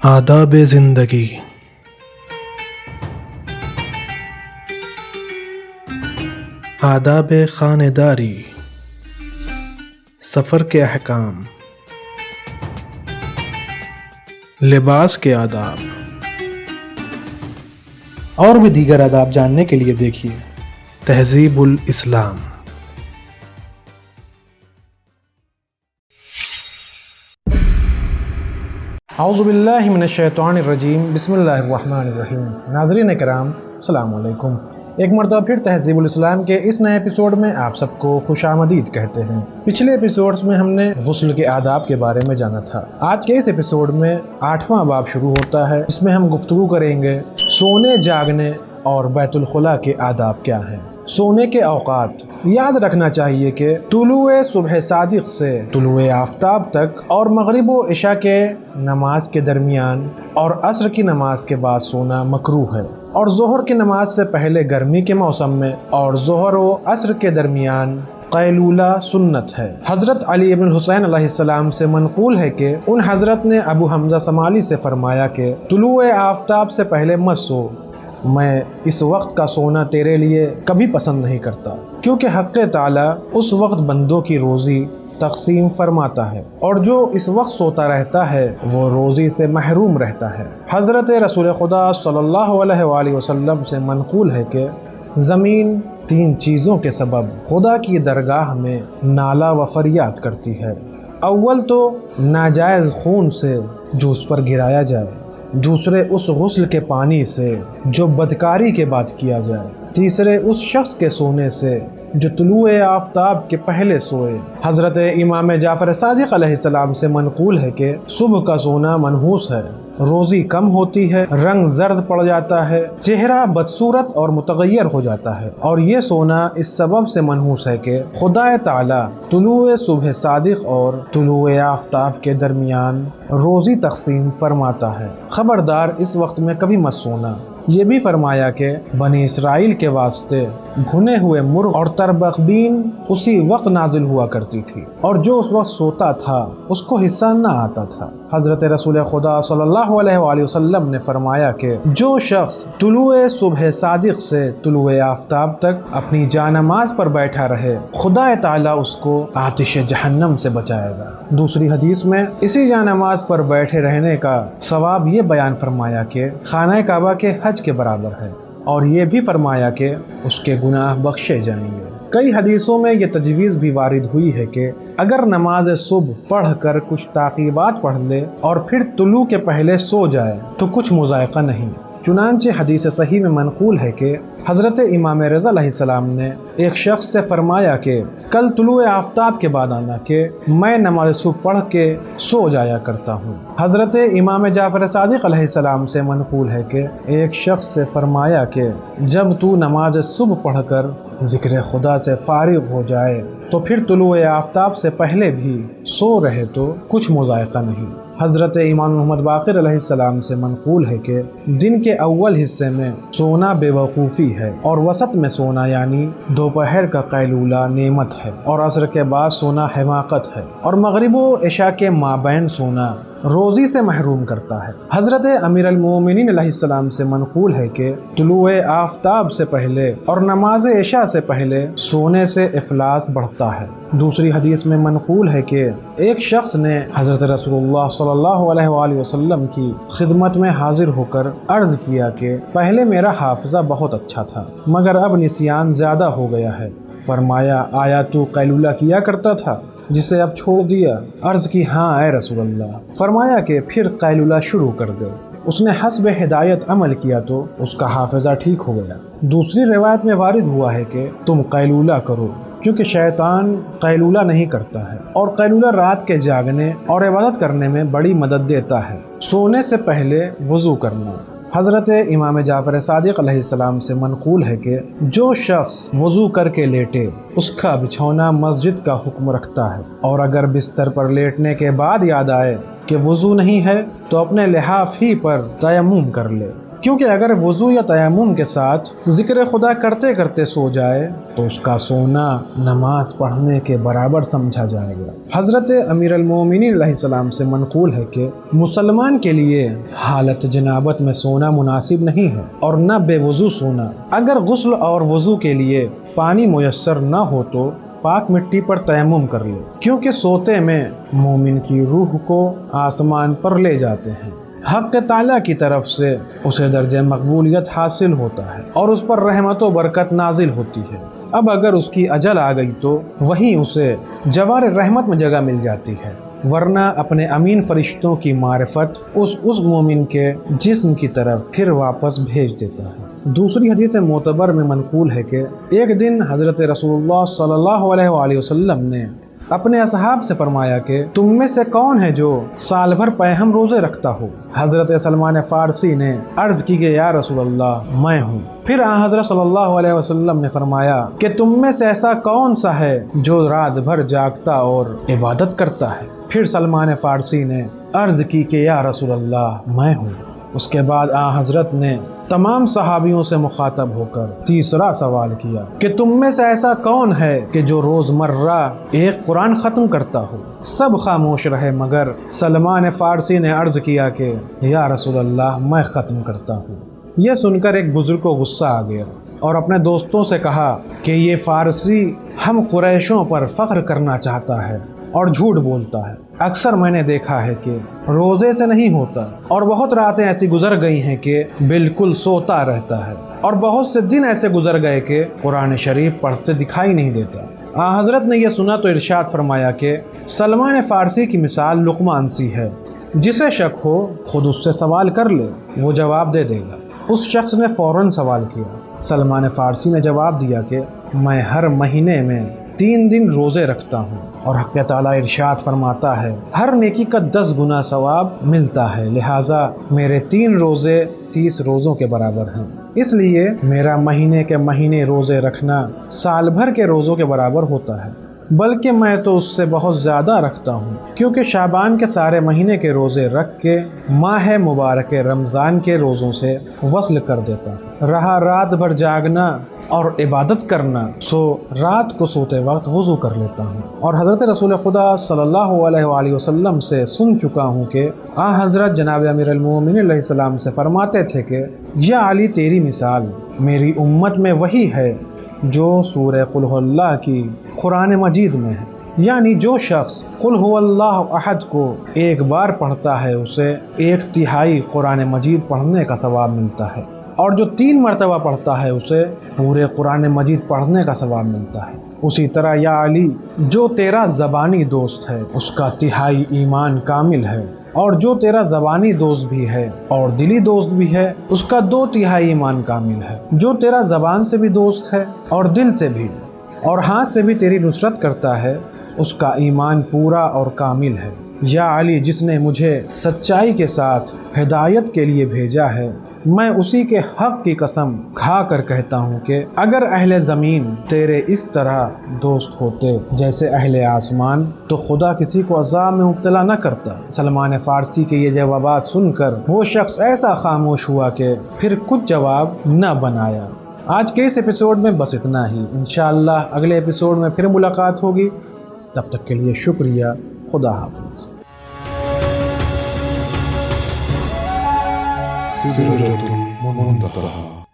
آداب زندگی۔ آداب خانہ داری، سفر کے احکام، لباس کے آداب اور بھی دیگر آداب جاننے کے لیے دیکھیے تہذیب الاسلام۔ اعوذ باللہ من الشیطان الرجیم، بسم اللہ الرحمن الرحیم۔ ناظرین کرام، السلام علیکم۔ ایک مرتبہ پھر تہذیب الاسلام کے اس نئے ایپیسوڈ میں آپ سب کو خوش آمدید کہتے ہیں۔ پچھلے ایپیسوڈز میں ہم نے غسل کے آداب کے بارے میں جانا تھا۔ آج کے اس ایپیسوڈ میں 8واں باب شروع ہوتا ہے۔ اس میں ہم گفتگو کریں گے سونے جاگنے اور بیت الخلاء کے آداب کیا ہیں۔ سونے کے اوقات یاد رکھنا چاہیے کہ طلوع صبح صادق سے طلوع آفتاب تک اور مغرب و عشاء کے نماز کے درمیان اور عصر کی نماز کے بعد سونا مکروہ ہے، اور ظہر کی نماز سے پہلے گرمی کے موسم میں اور ظہر و عصر کے درمیان قیلولہ سنت ہے۔ حضرت علی ابن الحسین علیہ السلام سے منقول ہے کہ ان حضرت نے ابو حمزہ سمالی سے فرمایا کہ طلوع آفتاب سے پہلے مت سو، میں اس وقت کا سونا تیرے لیے کبھی پسند نہیں کرتا، کیونکہ حق تعالیٰ اس وقت بندوں کی روزی تقسیم فرماتا ہے، اور جو اس وقت سوتا رہتا ہے وہ روزی سے محروم رہتا ہے۔ حضرت رسول خدا صلی اللہ علیہ وآلہ وسلم سے منقول ہے کہ زمین 3 چیزوں کے سبب خدا کی درگاہ میں نالہ و فریاد کرتی ہے۔ اول تو ناجائز خون سے جو اس پر گرایا جائے، دوسرے اس غسل کے پانی سے جو بدکاری کے بعد کیا جائے، تیسرے اس شخص کے سونے سے جو طلوع آفتاب کے پہلے سوئے۔ حضرت امام جعفر صادق علیہ السلام سے منقول ہے کہ صبح کا سونا منحوس ہے، روزی کم ہوتی ہے، رنگ زرد پڑ جاتا ہے، چہرہ بدصورت اور متغیر ہو جاتا ہے، اور یہ سونا اس سبب سے منحوس ہے کہ خدا تعالیٰ طلوع صبح صادق اور طلوع آفتاب کے درمیان روزی تقسیم فرماتا ہے۔ خبردار اس وقت میں کبھی مت سونا۔ یہ بھی فرمایا کہ بنی اسرائیل کے واسطے بھنے ہوئے مرغ اور تربخبین اسی وقت نازل ہوا کرتی تھی، اور جو اس وقت سوتا تھا اس کو حصہ نہ آتا تھا۔ حضرت رسول خدا صلی اللہ علیہ وآلہ وسلم نے فرمایا کہ جو شخص طلوع صبح صادق سے طلوع آفتاب تک اپنی جانماز پر بیٹھا رہے، خدا تعالیٰ اس کو آتش جہنم سے بچائے گا۔ دوسری حدیث میں اسی جانماز پر بیٹھے رہنے کا ثواب یہ بیان فرمایا کہ خانہ کعبہ کے حج کے برابر ہے، اور یہ بھی فرمایا کہ اس کے گناہ بخشے جائیں گے۔ کئی حدیثوں میں یہ تجویز بھی وارد ہوئی ہے کہ اگر نماز صبح پڑھ کر کچھ تعقیبات پڑھ لے اور پھر طلوع کے پہلے سو جائے تو کچھ مذائقہ نہیں۔ چنانچہ حدیث صحیح میں منقول ہے کہ حضرت امام رضا علیہ السلام نے ایک شخص سے فرمایا کہ کل طلوع آفتاب کے بعد آنا کہ میں نماز صبح پڑھ کے سو جایا کرتا ہوں۔ حضرت امام جعفر صادق علیہ السلام سے منقول ہے کہ ایک شخص سے فرمایا کہ جب تو نماز صبح پڑھ کر ذکر خدا سے فارغ ہو جائے تو پھر طلوع آفتاب سے پہلے بھی سو رہے تو کچھ مذائقہ نہیں۔ حضرت امام محمد باقر علیہ السلام سے منقول ہے کہ دن کے اول حصے میں سونا بے وقوفی ہے، اور وسط میں سونا یعنی دوپہر کا قیلولہ نعمت ہے، اور عصر کے بعد سونا حماقت ہے، اور مغرب و عشاء کے مابین سونا روزی سے محروم کرتا ہے۔ حضرت امیر المومنین علیہ السلام سے منقول ہے کہ طلوع آفتاب سے پہلے اور نماز عشاء سے پہلے سونے سے افلاس بڑھتا ہے۔ دوسری حدیث میں منقول ہے کہ ایک شخص نے حضرت رسول اللہ صلی اللہ علیہ وآلہ وسلم کی خدمت میں حاضر ہو کر عرض کیا کہ پہلے میرا حافظہ بہت اچھا تھا، مگر اب نسیان زیادہ ہو گیا ہے۔ فرمایا آیا تو قیلولہ کیا کرتا تھا جسے اب چھوڑ دیا؟ عرض کی ہاں اے رسول اللہ۔ فرمایا کہ پھر قیلولہ شروع کر دے۔ اس نے حسب ہدایت عمل کیا تو اس کا حافظہ ٹھیک ہو گیا۔ دوسری روایت میں وارد ہوا ہے کہ تم قیلولہ کرو، کیونکہ شیطان قیلولہ نہیں کرتا ہے، اور قیلولہ رات کے جاگنے اور عبادت کرنے میں بڑی مدد دیتا ہے۔ سونے سے پہلے وضو کرنا۔ حضرت امام جعفر صادق علیہ السلام سے منقول ہے کہ جو شخص وضو کر کے لیٹے اس کا بچھونا مسجد کا حکم رکھتا ہے، اور اگر بستر پر لیٹنے کے بعد یاد آئے کہ وضو نہیں ہے تو اپنے لحاف ہی پر تیمم کر لے۔ کیونکہ اگر وضو یا تیمم کے ساتھ ذکر خدا کرتے کرتے سو جائے تو اس کا سونا نماز پڑھنے کے برابر سمجھا جائے گا۔ حضرت امیر المومنین علیہ السلام سے منقول ہے کہ مسلمان کے لیے حالت جنابت میں سونا مناسب نہیں ہے اور نہ بے وضو سونا۔ اگر غسل اور وضو کے لیے پانی میسر نہ ہو تو پاک مٹی پر تیمم کر لے، کیونکہ سوتے میں مومن کی روح کو آسمان پر لے جاتے ہیں، حق تعالیٰ کی طرف سے اسے درجہ مقبولیت حاصل ہوتا ہے اور اس پر رحمت و برکت نازل ہوتی ہے۔ اب اگر اس کی اجل آ گئی تو وہیں اسے جوار رحمت میں جگہ مل جاتی ہے، ورنہ اپنے امین فرشتوں کی معرفت اس مومن کے جسم کی طرف پھر واپس بھیج دیتا ہے۔ دوسری حدیث معتبر میں منقول ہے کہ ایک دن حضرت رسول اللہ صلی اللہ علیہ وآلہ وسلم نے اپنے اصحاب سے فرمایا کہ تم میں سے کون ہے جو سال بھر پیہم روزے رکھتا ہو؟ حضرت سلمان فارسی نے عرض کی کہ یا رسول اللہ میں ہوں۔ پھر حضرت صلی اللہ علیہ وسلم نے فرمایا کہ تم میں سے ایسا کون سا ہے جو رات بھر جاگتا اور عبادت کرتا ہے؟ پھر سلمان فارسی نے عرض کی کہ یا رسول اللہ میں ہوں۔ اس کے بعد حضرت نے تمام صحابیوں سے مخاطب ہو کر تیسرا سوال کیا کہ تم میں سے ایسا کون ہے کہ جو روز مرہ ایک قرآن ختم کرتا ہو؟ سب خاموش رہے مگر سلمان فارسی نے عرض کیا کہ یا رسول اللہ میں ختم کرتا ہوں۔ یہ سن کر ایک بزرگ کو غصہ آ گیا اور اپنے دوستوں سے کہا کہ یہ فارسی ہم قریشوں پر فخر کرنا چاہتا ہے اور جھوٹ بولتا ہے۔ اکثر میں نے دیکھا ہے کہ روزے سے نہیں ہوتا اور بہت راتیں ایسی گزر گئی ہیں کہ بالکل سوتا رہتا ہے اور بہت سے دن ایسے گزر گئے کہ قرآن شریف پڑھتے دکھائی نہیں دیتا۔ حضرت نے یہ سنا تو ارشاد فرمایا کہ سلمان فارسی کی مثال لقمان سی ہے، جسے شک ہو خود اس سے سوال کر لے، وہ جواب دے دے گا۔ اس شخص نے فوراً سوال کیا۔ سلمان فارسی نے جواب دیا کہ میں ہر مہینے میں 3 دن روزے رکھتا ہوں اور حق تعالیٰ ارشاد فرماتا ہے ہر نیکی کا 10 گنا ثواب ملتا ہے، لہٰذا میرے 3 روزے 30 روزوں کے برابر ہیں، اس لیے میرا مہینے کے مہینے روزے رکھنا سال بھر کے روزوں کے برابر ہوتا ہے، بلکہ میں تو اس سے بہت زیادہ رکھتا ہوں، کیونکہ شعبان کے سارے مہینے کے روزے رکھ کے ماہ مبارک رمضان کے روزوں سے وصل کر دیتا ہوں۔ رہا رات بھر جاگنا اور عبادت کرنا، سو رات کو سوتے وقت وضو کر لیتا ہوں۔ اور حضرت رسول خدا صلی اللہ علیہ وآلہ وسلم سے سن چکا ہوں کہ حضرت جناب امیر المومنین علیہ السلام سے فرماتے تھے کہ یا علی تیری مثال میری امت میں وہی ہے جو سورہ قل هو اللہ کی قرآن مجید میں ہے، یعنی جو شخص قل هو اللہ احد کو ایک بار پڑھتا ہے اسے 1/3 قرآن مجید پڑھنے کا ثواب ملتا ہے، اور جو 3 مرتبہ پڑھتا ہے اسے پورے قرآن مجید پڑھنے کا ثواب ملتا ہے۔ اسی طرح یا علی جو تیرا زبانی دوست ہے اس کا 1/3 ایمان کامل ہے، اور جو تیرا زبانی دوست بھی ہے اور دلی دوست بھی ہے اس کا 2/3 ایمان کامل ہے۔ جو تیرا زبان سے بھی دوست ہے اور دل سے بھی اور ہاتھ سے بھی تیری نصرت کرتا ہے اس کا ایمان پورا اور کامل ہے۔ یا علی جس نے مجھے سچائی کے ساتھ ہدایت کے لیے بھیجا ہے، میں اسی کے حق کی قسم کھا کر کہتا ہوں کہ اگر اہل زمین تیرے اس طرح دوست ہوتے جیسے اہل آسمان تو خدا کسی کو عذاب میں مبتلا نہ کرتا۔ سلمان فارسی کے یہ جوابات سن کر وہ شخص ایسا خاموش ہوا کہ پھر کچھ جواب نہ بنایا۔ آج کے اس ایپیسوڈ میں بس اتنا ہی، انشاءاللہ اگلے ایپیسوڈ میں پھر ملاقات ہوگی، تب تک کے لیے شکریہ، خدا حافظ۔ سدرة منتهى